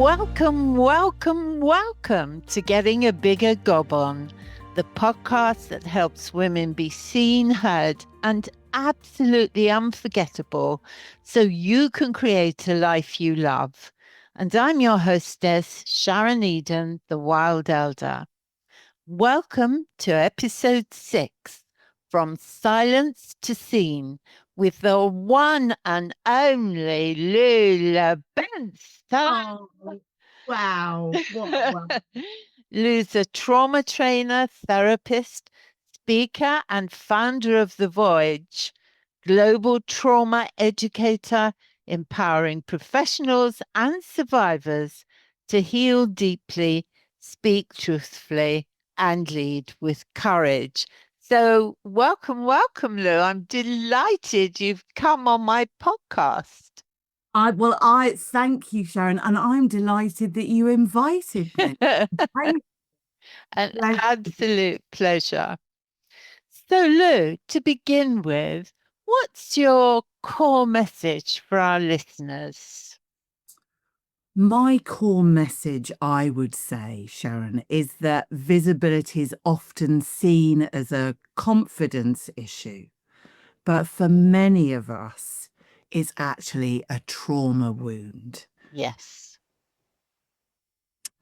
Welcome to Getting a Bigger Gob On, the podcast that helps women be seen, heard, and absolutely unforgettable so you can create a life you love. And I'm your hostess, Sharon Eden, the Wild Elder. Welcome to Episode 6, From Silence to Seen, with the one and only Lou Lebentz. Oh, wow. Wow. Lou's a trauma trainer, therapist, speaker, and founder of The Voyage, global trauma educator, empowering professionals and survivors to heal deeply, speak truthfully, and lead with courage. So welcome, Lou. I'm delighted you've come on my podcast. I thank you, Sharon, and I'm delighted that you invited me. An absolute pleasure. So, Lou, to begin with, what's your core message for our listeners? My core message, I would say, Sharon, is that visibility is often seen as a confidence issue, but for many of us, it's actually a trauma wound. Yes.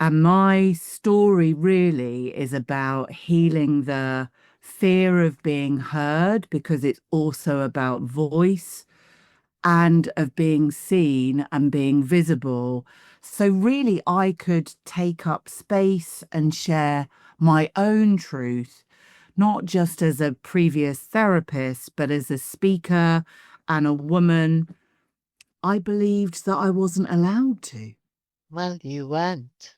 And my story really is about healing the fear of being heard, because it's also about voice and of being seen and being visible. So really, I could take up space and share my own truth, not just as a previous therapist, but as a speaker and a woman. I believed that I wasn't allowed to. Well, you weren't.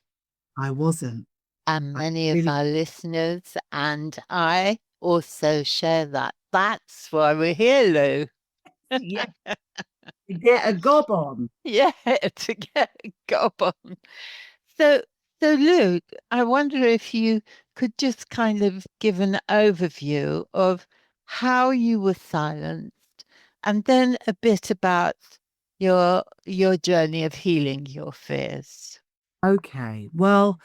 I wasn't. And I many of really our listeners and I also share that. That's why we're here, Lou. Yeah, to get a gob on. Yeah, to get a gob on. So, Lou, I wonder if you could just kind of give an overview of how you were silenced, and then a bit about your journey of healing your fears. Okay, well,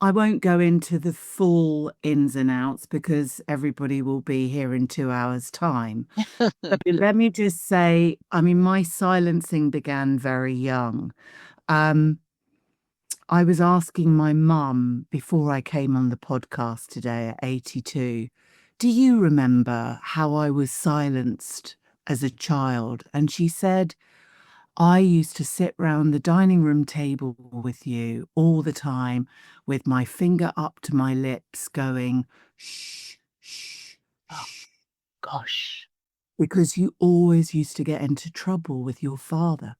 I won't go into the full ins and outs because everybody will be here in 2 hours' time. But let me just say, I mean, my silencing began very young. Um, I was asking my mum before I came on the podcast today at 82, do you remember how I was silenced as a child? And she said, I used to sit round the dining room table with you all the time with my finger up to my lips going, shh, shh, shh, Gosh. because you always used to get into trouble with your father.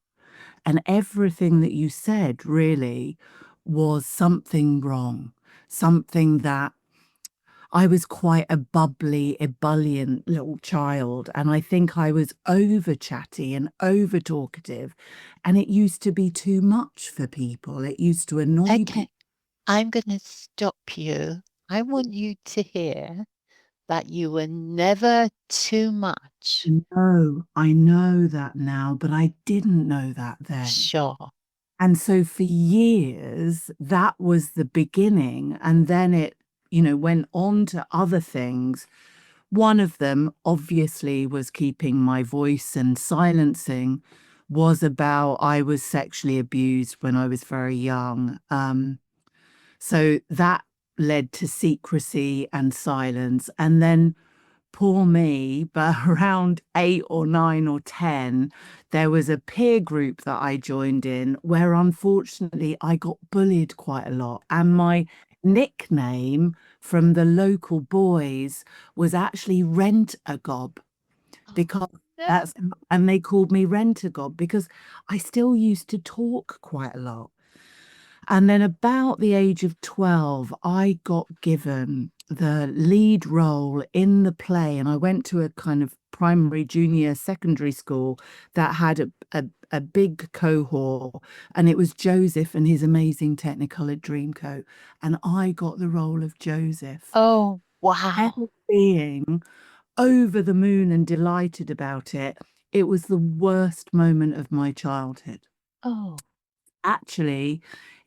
And everything that you said really was something wrong, something that I was quite a bubbly, ebullient little child. And I think I was over chatty and over talkative. And it used to be too much for people. It used to annoy people. Okay, I'm going to stop you. I want you to hear that you were never too much. No, I know that now, but I didn't know that then. Sure. And so for years, that was the beginning. And then it, went on to other things. One of them, obviously, was keeping my voice, and silencing was about I was sexually abused when I was very young. So that led to secrecy and silence. And then poor me, but around 8 or 9 or 10, there was a peer group that I joined in where unfortunately I got bullied quite a lot. And my nickname from the local boys was actually Rent-A-Gob, because that's, and they called me Rent-A-Gob because I still used to talk quite a lot. And then about the age of 12, I got given the lead role in the play. And I went to a kind of primary, junior, secondary school that had a big cohort. And it was Joseph and his amazing Technicolor Dreamcoat. And I got the role of Joseph. Oh, wow. And being over the moon and delighted about it, it was the worst moment of my childhood. Oh, Actually,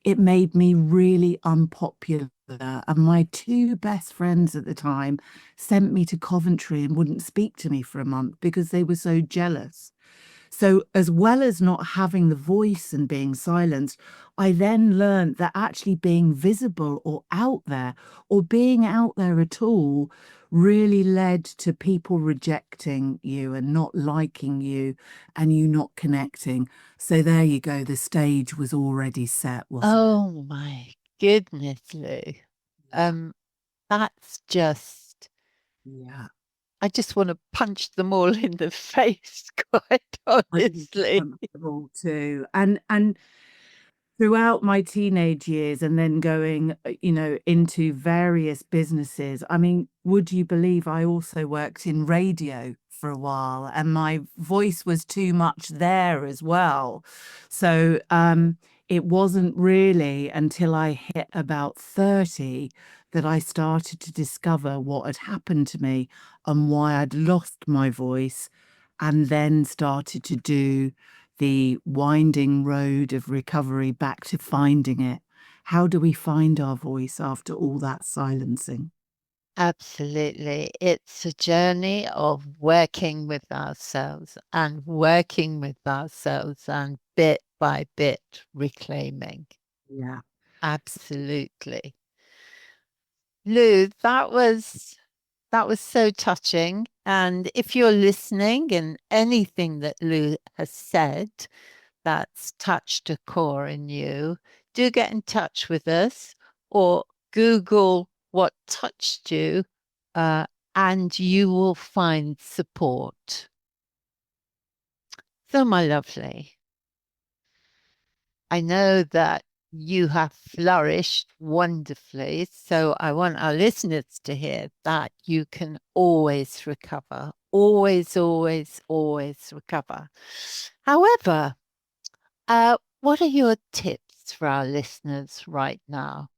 it made me really unpopular. And my two best friends at the time sent me to Coventry and wouldn't speak to me for a month because they were so jealous. So, as well as not having the voice and being silenced, I then learned that actually being visible or out there or being out there at all really led to people rejecting you and not liking you and you not connecting. So, there you go. The stage was already set, wasn't it? Oh my goodness, Lou. Yeah. Um, that's just, Yeah. I just want to punch them all in the face, quite I think it's honestly. uncomfortable too. And throughout my teenage years and then going, into various businesses. I mean, would you believe I also worked in radio for a while and my voice was too much there as well. So it wasn't really until I hit about 30 that I started to discover what had happened to me and why I'd lost my voice, and then started to do the winding road of recovery back to finding it. How do we find our voice after all that silencing? Absolutely. It's a journey of working with ourselves and working with ourselves and bit by bit reclaiming. Yeah. Absolutely. Lou, that was so touching. And if you're listening and anything that Lou has said that's touched a core in you, do get in touch with us or Google what touched you, uh, and you will find support. So, my lovely, I know that you have flourished wonderfully. So I want our listeners to hear that you can always recover, always, always, always recover. However, what are your tips for our listeners right now?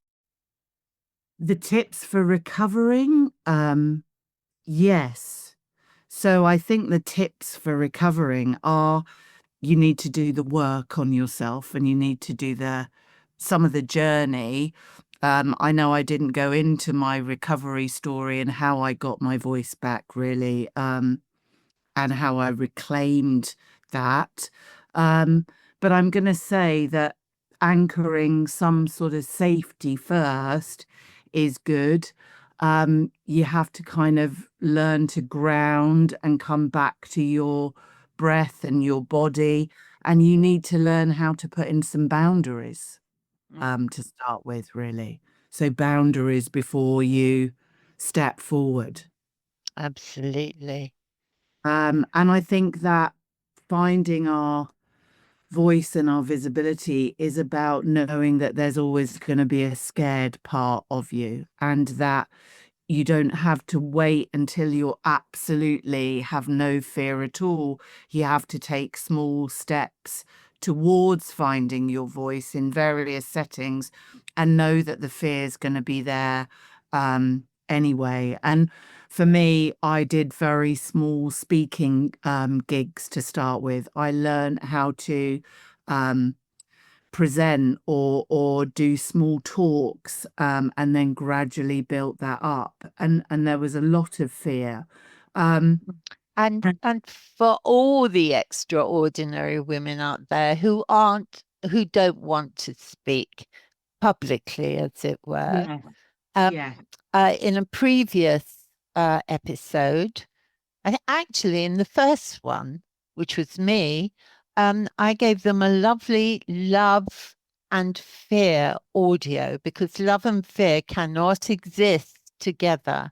The tips for recovering, yes. So I think the tips for recovering are you need to do the work on yourself and you need to do some of the journey. I know I didn't go into my recovery story and how I got my voice back really. And how I reclaimed that. Um, but I'm going to say that anchoring some sort of safety first is good. You have to kind of learn to ground and come back to your breath and your body. And you need to learn how to put in some boundaries to start with, really. So, boundaries before you step forward. Absolutely. And I think that finding our voice and our visibility is about knowing that there's always going to be a scared part of you and that you don't have to wait until you absolutely have no fear at all. You have to take small steps towards finding your voice in various settings and know that the fear is going to be there anyway. And for me, I did very small speaking gigs to start with. I learned how to um, present or do small talks, and then gradually built that up, and there was a lot of fear. um And for all the extraordinary women out there who don't want to speak publicly, as it were, yeah, um, yeah, in a previous episode, and actually in the first one, which was me, I gave them a lovely love and fear audio because love and fear cannot exist together.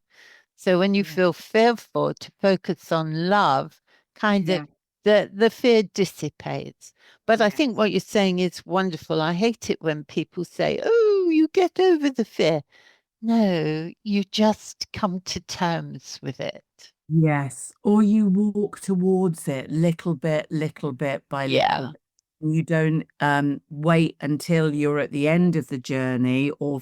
So when you yeah, feel fearful, to focus on love, kind of yeah, the fear dissipates. But I yeah. think what you're saying is wonderful. I hate it when people say, "Oh, you get over the fear." No, you just come to terms with it. Yes, or you walk towards it little bit by little Yeah. bit. You don't wait until you're at the end of the journey or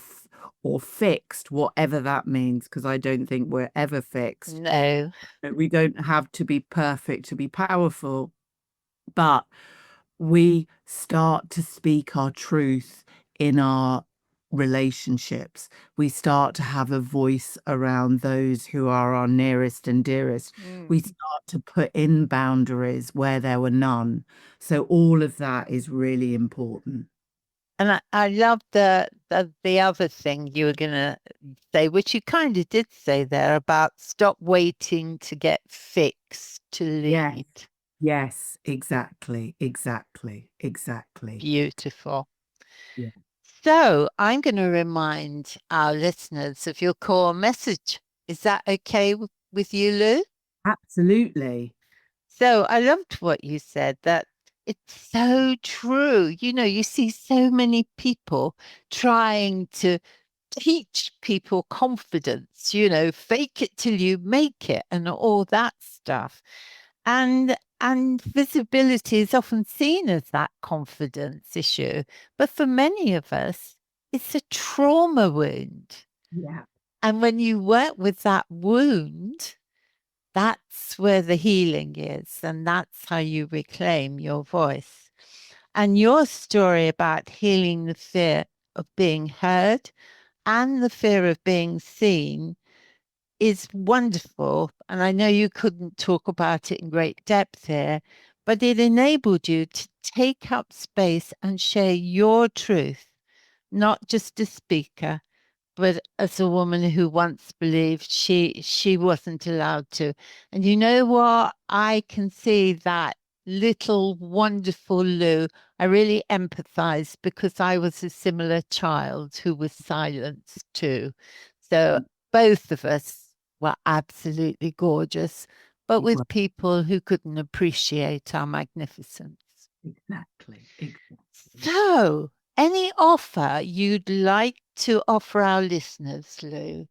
fixed, whatever that means, because I don't think we're ever fixed. No. We don't have to be perfect to be powerful, but we start to speak our truth in our relationships. We start to have a voice around those who are our nearest and dearest. We start to put in boundaries where there were none. So all of that is really important. And I love the other thing you were going to say, which you kind of did say there, about stop waiting to get fixed to lead. Yes, exactly. Beautiful. Yeah. So I'm going to remind our listeners of your core message. Is that okay with you, Lou? Absolutely. So I loved what you said, that it's so true. You know, you see so many people trying to teach people confidence, you know, fake it till you make it and all that stuff. And visibility is often seen as that confidence issue. But for many of us, it's a trauma wound. Yeah. And when you work with that wound, that's where the healing is. And that's how you reclaim your voice. And your story about healing the fear of being heard and the fear of being seen is wonderful. And I know you couldn't talk about it in great depth here, but it enabled you to take up space and share your truth, not just a speaker, but as a woman who once believed she wasn't allowed to. And you know what? I can see that little wonderful Lou. I really empathize because I was a similar child who was silenced too. So both of us were absolutely gorgeous, but with people who couldn't appreciate our magnificence. Exactly. So, any offer you'd like to offer our listeners, Lou?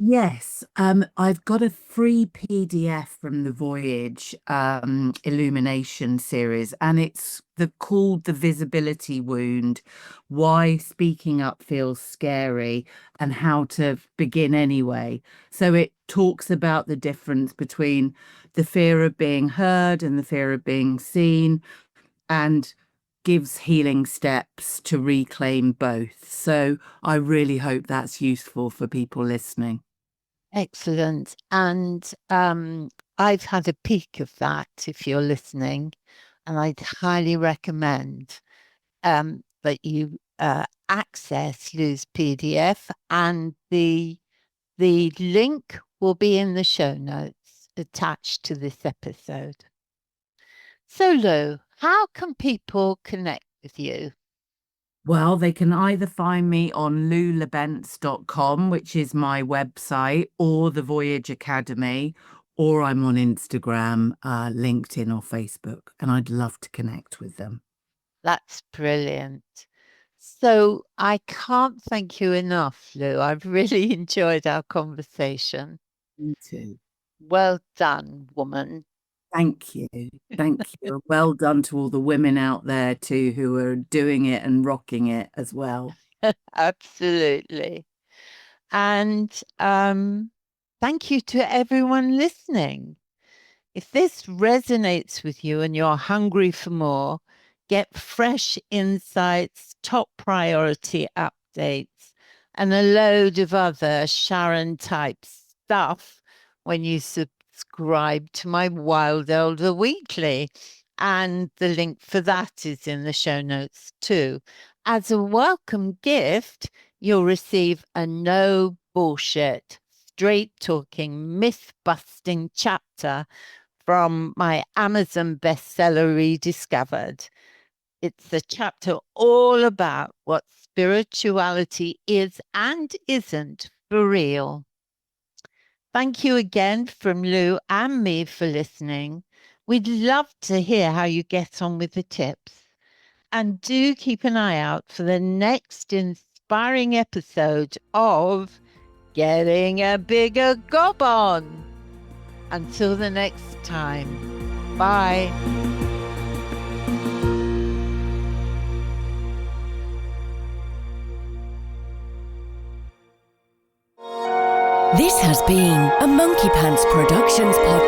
Yes, I've got a free PDF from the Voyage Illumination series, and it's called The Visibility Wound, Why Speaking Up Feels Scary and How to Begin Anyway. So it talks about the difference between the fear of being heard and the fear of being seen, and gives healing steps to reclaim both. So I really hope that's useful for people listening. Excellent. And I've had a peek of that if you're listening, and I'd highly recommend that you access Lou's PDF, and the link will be in the show notes attached to this episode. So, Lou, how can people connect with you? Well, they can either find me on loulebentz.com, which is my website, or the Voyage Academy, or I'm on Instagram, LinkedIn, or Facebook, and I'd love to connect with them. That's brilliant. So I can't thank you enough, Lou. I've really enjoyed our conversation. You too. Well done, woman. Thank you. Thank you. Well done to all the women out there too who are doing it and rocking it as well. Absolutely. And thank you to everyone listening. If this resonates with you and you're hungry for more, get fresh insights, top priority updates, and a load of other Sharon type stuff when you subscribe to my Wild Elder Weekly. And the link for that is in the show notes too. As a welcome gift, you'll receive a no bullshit, straight talking, myth busting chapter from my Amazon bestseller Rediscovered. It's a chapter all about what spirituality is and isn't for real. Thank you again from Lou and me for listening. We'd love to hear how you get on with the tips. And do keep an eye out for the next inspiring episode of Getting a Bigger Gob On. Until the next time, bye. This has been a Monkey Pants Productions podcast.